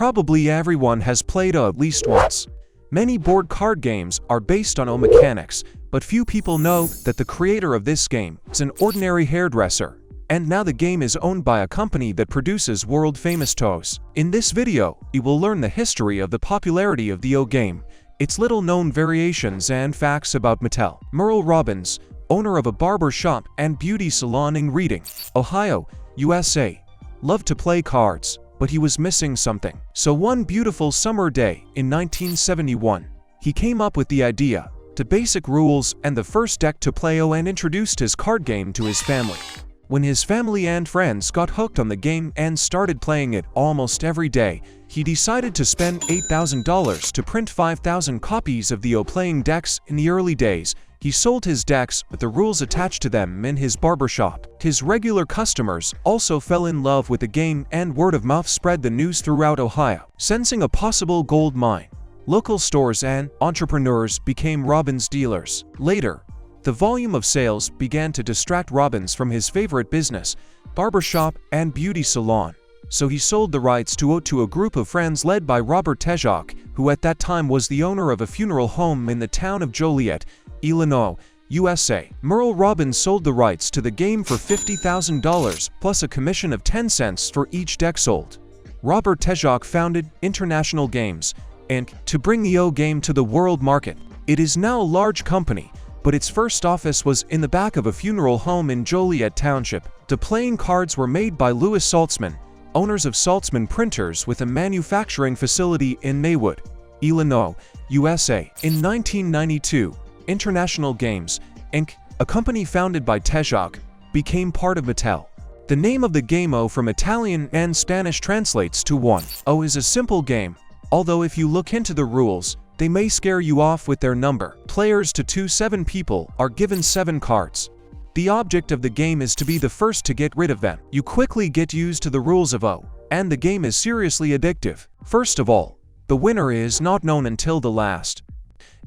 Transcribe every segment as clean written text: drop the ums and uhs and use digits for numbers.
Probably everyone has played at least once. Many board card games are based on mechanics, but few people know that the creator of this game is an ordinary hairdresser. And now the game is owned by a company that produces world-famous toys. In this video, you will learn the history of the popularity of the game, its little-known variations and facts about Mattel. Merle Robbins, owner of a barber shop and beauty salon in Reading, Ohio, USA, loved to play cards, but he was missing something. So one beautiful summer day in 1971, he came up with the idea, the basic rules and the first deck to play and introduced his card game to his family. When his family and friends got hooked on the game and started playing it almost every day, he decided to spend $8,000 to print 5,000 copies of the playing decks. In the early days, he sold his decks with the rules attached to them in his barbershop. His regular customers also fell in love with the game, and word of mouth spread the news throughout Ohio. Sensing a possible gold mine, local stores and entrepreneurs became Robbins' dealers. Later, the volume of sales began to distract Robbins from his favorite business, barbershop and beauty salon. So he sold the rights to a group of friends led by Robert Tejok, who at that time was the owner of a funeral home in the town of Joliet, Illinois, USA. Merle Robbins sold the rights to the game for $50,000 plus a commission of 10 cents for each deck sold. Robert Tejok founded International Games, Inc. to bring the game to the world market. It is now a large company, but its first office was in the back of a funeral home in Joliet Township. The playing cards were made by Louis Saltzman, owners of Saltzman Printers with a manufacturing facility in Maywood, Illinois, USA. In 1992, International Games, Inc., a company founded by Tejok, became part of Mattel. The name of the game from Italian and Spanish translates to one. Is a simple game, although if you look into the rules, they may scare you off with their number. Players to 7 people are given 7 cards. The object of the game is to be the first to get rid of them. You quickly get used to the rules of and the game is seriously addictive. First of all, the winner is not known until the last.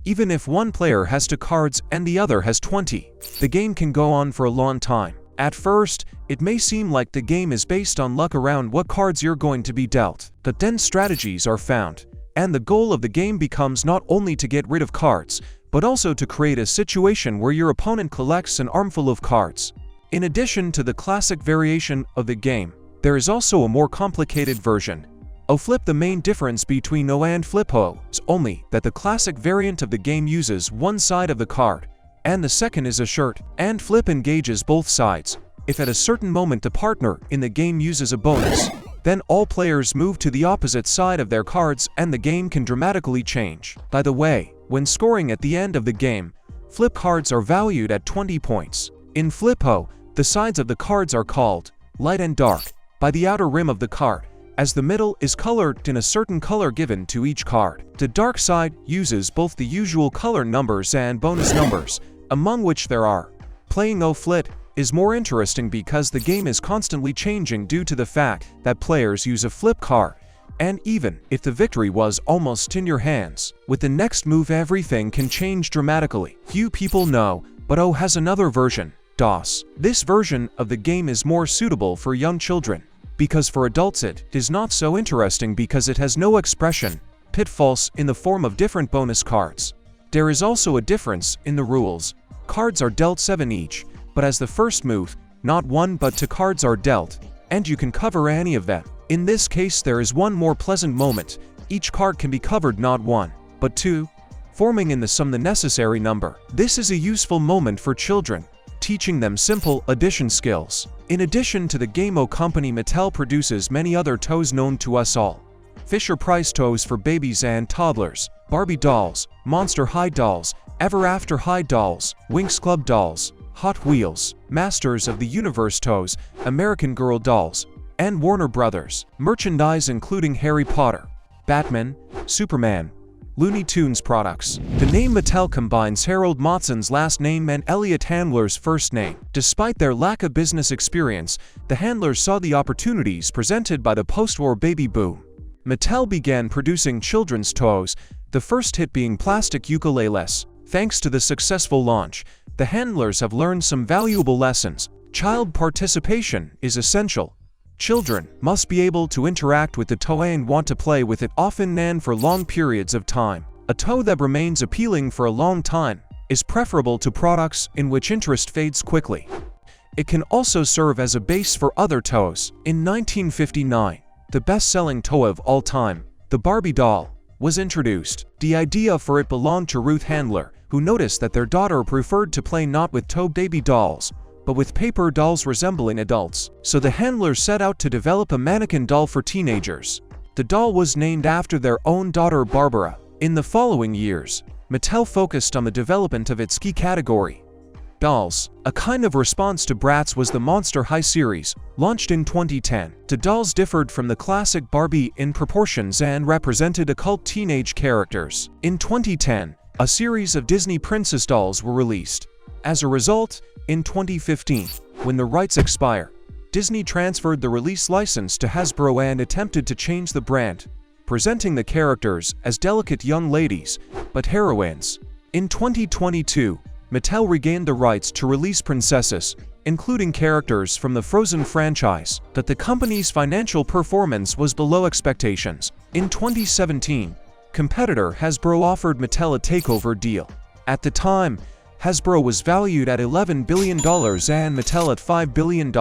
Even if one player has 2 cards and the other has 20, the game can go on for a long time. At first, it may seem like the game is based on luck around what cards you're going to be dealt, but then strategies are found. And the goal of the game becomes not only to get rid of cards, but also to create a situation where your opponent collects an armful of cards. In addition to the classic variation of the game, there is also a more complicated version. Flip. The main difference between and Flip is only that the classic variant of the game uses one side of the card, and the second is a shirt, and Flip engages both sides. If at a certain moment the partner in the game uses a bonus, then all players move to the opposite side of their cards and the game can dramatically change. By the way, when scoring at the end of the game, flip cards are valued at 20 points. In Flip, the sides of the cards are called light and dark by the outer rim of the card, as the middle is colored in a certain color given to each card. The dark side uses both the usual color numbers and bonus numbers, among which there are. Playing Flip is more interesting because the game is constantly changing due to the fact that players use a flip card, and even if the victory was almost in your hands, with the next move everything can change dramatically. Few people know, but has another version, DOS. This version of the game is more suitable for young children, because for adults it is not so interesting because it has no expression, pitfalls in the form of different bonus cards. There is also a difference in the rules. Cards are dealt 7 each, but as the first move, not 1 but 2 cards are dealt, and you can cover any of them. In this case there is one more pleasant moment. Each card can be covered not 1, but 2, forming in the sum the necessary number. This is a useful moment for children, teaching them simple addition skills. In addition to the game company, Mattel produces many other toys known to us all. Fisher-Price toys for babies and toddlers, Barbie dolls, Monster High dolls, Ever After High dolls, Winx Club dolls, Hot Wheels, Masters of the Universe toys, American Girl dolls, and Warner Brothers merchandise including Harry Potter, Batman, Superman, Looney Tunes products. The name Mattel combines Harold Motson's last name and Elliot Handler's first name. Despite their lack of business experience, the Handlers saw the opportunities presented by the post-war baby boom. Mattel began producing children's toys, the first hit being plastic ukuleles. Thanks to the successful launch, the Handlers have learned some valuable lessons. Child participation is essential. Children must be able to interact with the toy and want to play with it often and for long periods of time. A toy that remains appealing for a long time is preferable to products in which interest fades quickly. It can also serve as a base for other toys. In 1959, the best-selling toy of all time, the Barbie doll, was introduced. The idea for it belonged to Ruth Handler, who noticed that their daughter preferred to play not with toy baby dolls, but with paper dolls resembling adults. So the handlers set out to develop a mannequin doll for teenagers. The doll was named after their own daughter Barbara. In the following years, Mattel focused on the development of its key category, dolls. A kind of response to Bratz was the Monster High series, launched in 2010. The dolls differed from the classic Barbie in proportions and represented occult teenage characters. In 2010, a series of Disney princess dolls were released. As a result, in 2015, when the rights expire, Disney transferred the release license to Hasbro and attempted to change the brand, presenting the characters as delicate young ladies, but heroines. In 2022, Mattel regained the rights to release princesses, including characters from the Frozen franchise, but the company's financial performance was below expectations. In 2017, competitor Hasbro offered Mattel a takeover deal. At the time, Hasbro was valued at $11 billion and Mattel at $5 billion.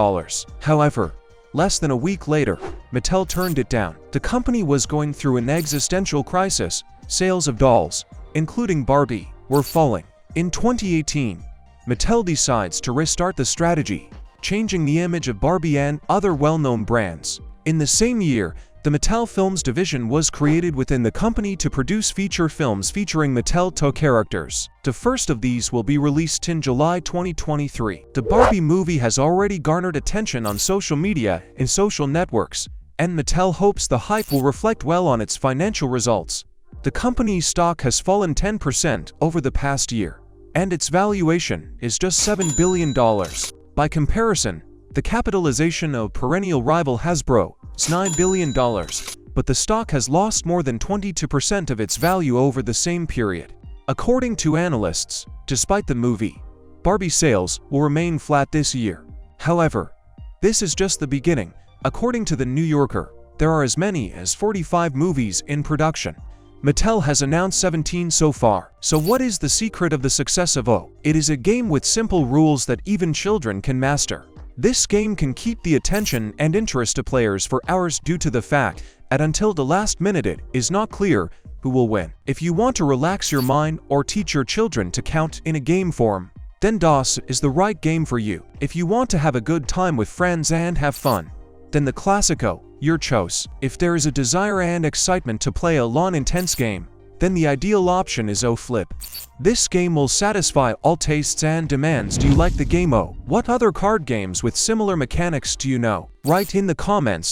However, less than a week later, Mattel turned it down. The company was going through an existential crisis. Sales of dolls, including Barbie, were falling. In 2018, Mattel decides to restart the strategy, changing the image of Barbie and other well-known brands. In the same year, the Mattel Films division was created within the company to produce feature films featuring Mattel toy characters. The first of these will be released in July 2023. The Barbie movie has already garnered attention on social media and social networks, and Mattel hopes the hype will reflect well on its financial results. The company's stock has fallen 10% over the past year, and its valuation is just $7 billion. By comparison, the capitalization of perennial rival Hasbro is $9 billion, but the stock has lost more than 22% of its value over the same period. According to analysts, despite the movie, Barbie sales will remain flat this year. However, this is just the beginning. According to The New Yorker, there are as many as 45 movies in production. Mattel has announced 17 so far. So what is the secret of the success of O? It is a game with simple rules that even children can master. This game can keep the attention and interest of players for hours due to the fact that until the last minute it is not clear who will win. If you want to relax your mind or teach your children to count in a game form, then DOS is the right game for you. If you want to have a good time with friends and have fun, then the Classico, your choice. If there is a desire and excitement to play a long intense game, then the ideal option is O Flip. This game will satisfy all tastes and demands. Do you like the game O? What other card games with similar mechanics do you know? Write in the comments.